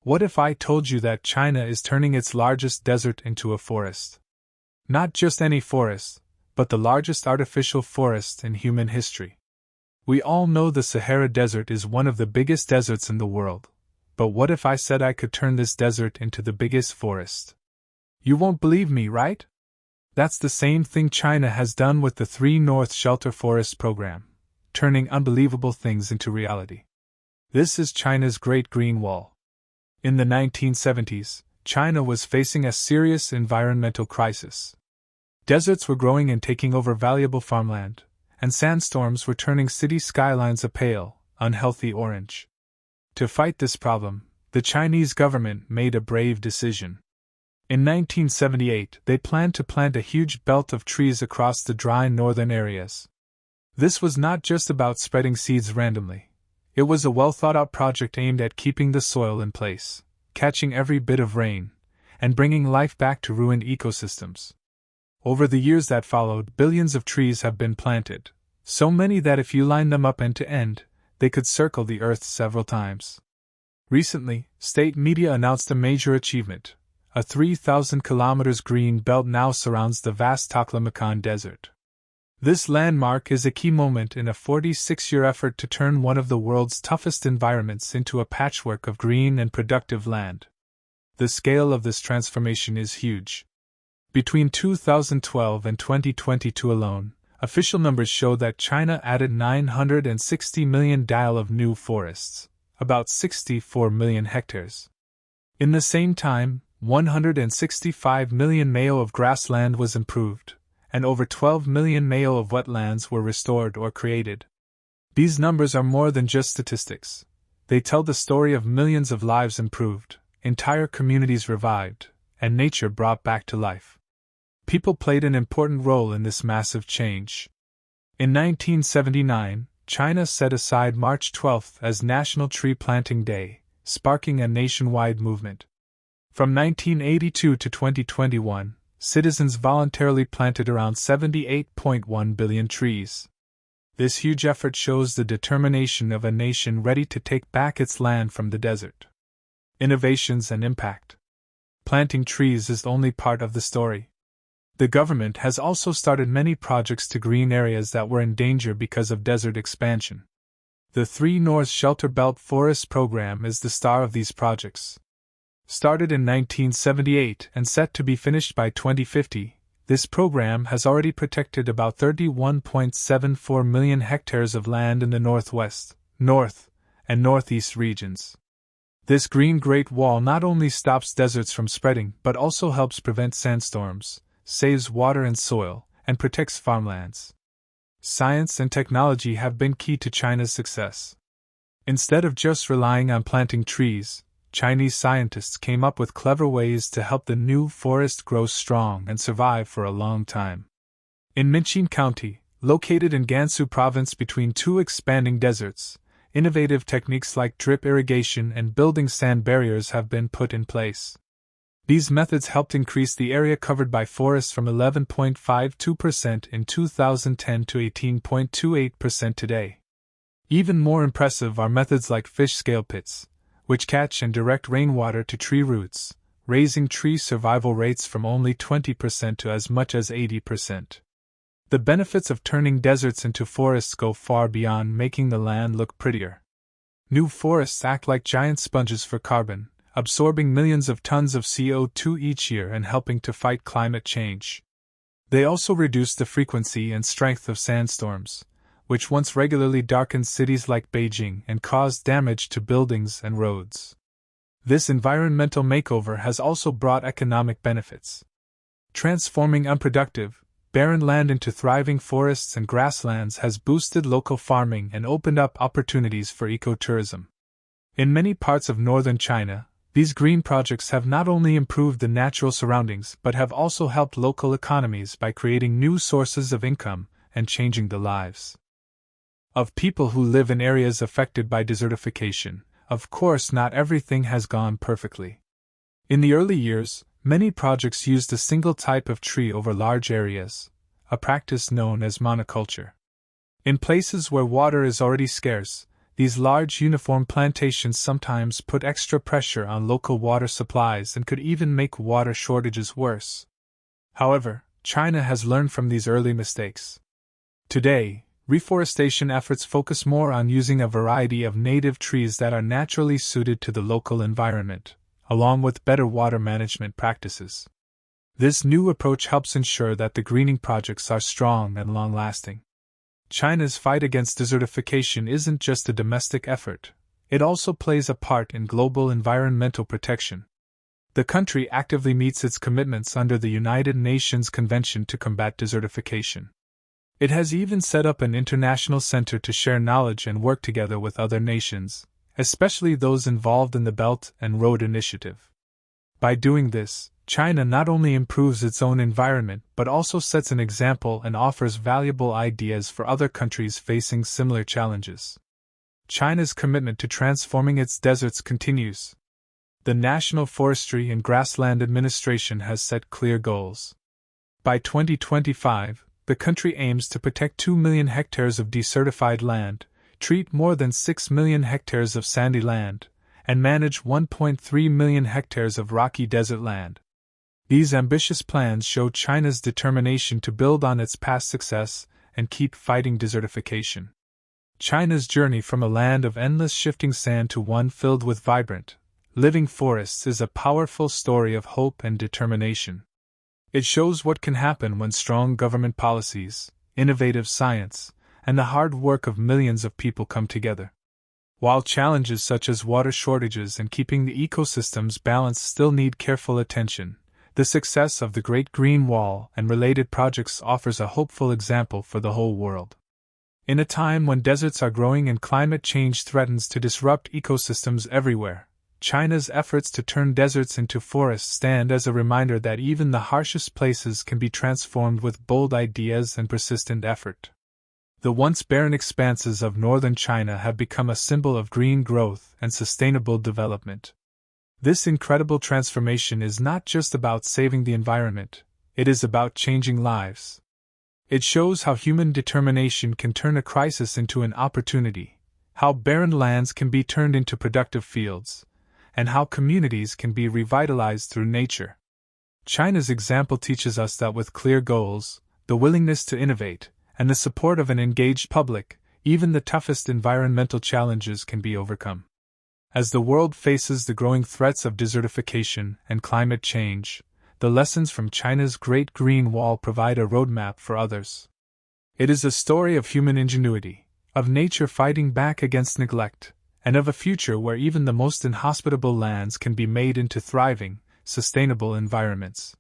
What if I told you that China is turning its largest desert into a forest? Not just any forest, but the largest artificial forest in human history. We all know the Sahara Desert is one of the biggest deserts in the world, but what if I said I could turn this desert into the biggest forest? You won't believe me, right? That's the same thing China has done with the 3 North Shelter Forest program, turning unbelievable things into reality. This is China's Great Green Wall. In the 1970s, China was facing a serious environmental crisis. Deserts were growing and taking over valuable farmland, and sandstorms were turning city skylines a pale, unhealthy orange. To fight this problem, the Chinese government made a brave decision. In 1978, they planned to plant a huge belt of trees across the dry northern areas. This was not just about spreading seeds randomly. It was a well-thought-out project aimed at keeping the soil in place, catching every bit of rain, and bringing life back to ruined ecosystems. Over the years that followed, billions of trees have been planted, so many that if you line them up end to end, they could circle the Earth several times. Recently, state media announced a major achievement. A 3,000 kilometers green belt now surrounds the vast Taklamakan Desert. This landmark is a key moment in a 46-year effort to turn one of the world's toughest environments into a patchwork of green and productive land. The scale of this transformation is huge. Between 2012 and 2022 alone, official numbers show that China added 960 million dial of new forests, about 64 million hectares. In the same time, 165 million mao of grassland was improved, and over 12 million mao of wetlands were restored or created. These numbers are more than just statistics. They tell the story of millions of lives improved, entire communities revived, and nature brought back to life. People played an important role in this massive change. In 1979, China set aside March 12 as National Tree Planting Day, sparking a nationwide movement. From 1982 to 2021, citizens voluntarily planted around 78.1 billion trees. This huge effort shows the determination of a nation ready to take back its land from the desert. Innovations and impact. Planting trees is only part of the story. The government has also started many projects to green areas that were in danger because of desert expansion. The 3 North Shelter Belt Forest Program is the star of these projects. Started in 1978 and set to be finished by 2050, this program has already protected about 31.74 million hectares of land in the northwest, north, and northeast regions. This green Great Wall not only stops deserts from spreading but also helps prevent sandstorms, saves water and soil, and protects farmlands. Science and technology have been key to China's success. Instead of just relying on planting trees, Chinese scientists came up with clever ways to help the new forest grow strong and survive for a long time. In Minchin County, located in Gansu Province between 2 expanding deserts, innovative techniques like drip irrigation and building sand barriers have been put in place. These methods helped increase the area covered by forests from 11.52% in 2010 to 18.28% today. Even more impressive are methods like fish scale pits, which catch and direct rainwater to tree roots, raising tree survival rates from only 20% to as much as 80%. The benefits of turning deserts into forests go far beyond making the land look prettier. New forests act like giant sponges for carbon, absorbing millions of tons of CO2 each year and helping to fight climate change. They also reduce the frequency and strength of sandstorms, which once regularly darkened cities like Beijing and caused damage to buildings and roads. This environmental makeover has also brought economic benefits. Transforming unproductive, barren land into thriving forests and grasslands has boosted local farming and opened up opportunities for ecotourism. In many parts of northern China, these green projects have not only improved the natural surroundings but have also helped local economies by creating new sources of income and changing the lives of people who live in areas affected by desertification. Of course, not everything has gone perfectly. In the early years, many projects used a single type of tree over large areas, a practice known as monoculture. In places where water is already scarce, these large uniform plantations sometimes put extra pressure on local water supplies and could even make water shortages worse. However, China has learned from these early mistakes. Today, reforestation efforts focus more on using a variety of native trees that are naturally suited to the local environment, along with better water management practices. This new approach helps ensure that the greening projects are strong and long-lasting. China's fight against desertification isn't just a domestic effort, it also plays a part in global environmental protection. The country actively meets its commitments under the United Nations Convention to Combat Desertification. It has even set up an international center to share knowledge and work together with other nations, especially those involved in the Belt and Road Initiative. By doing this, China not only improves its own environment but also sets an example and offers valuable ideas for other countries facing similar challenges. China's commitment to transforming its deserts continues. The National Forestry and Grassland Administration has set clear goals. By 2025, the country aims to protect 2 million hectares of desertified land, treat more than 6 million hectares of sandy land, and manage 1.3 million hectares of rocky desert land. These ambitious plans show China's determination to build on its past success and keep fighting desertification. China's journey from a land of endless shifting sand to one filled with vibrant, living forests is a powerful story of hope and determination. It shows what can happen when strong government policies, innovative science, and the hard work of millions of people come together. While challenges such as water shortages and keeping the ecosystems balanced still need careful attention, the success of the Great Green Wall and related projects offers a hopeful example for the whole world. In a time when deserts are growing and climate change threatens to disrupt ecosystems everywhere, China's efforts to turn deserts into forests stand as a reminder that even the harshest places can be transformed with bold ideas and persistent effort. The once barren expanses of northern China have become a symbol of green growth and sustainable development. This incredible transformation is not just about saving the environment, it is about changing lives. It shows how human determination can turn a crisis into an opportunity, how barren lands can be turned into productive fields, and how communities can be revitalized through nature. China's example teaches us that with clear goals, the willingness to innovate, and the support of an engaged public, even the toughest environmental challenges can be overcome. As the world faces the growing threats of desertification and climate change, the lessons from China's Great Green Wall provide a roadmap for others. It is a story of human ingenuity, of nature fighting back against neglect, and of a future where even the most inhospitable lands can be made into thriving, sustainable environments.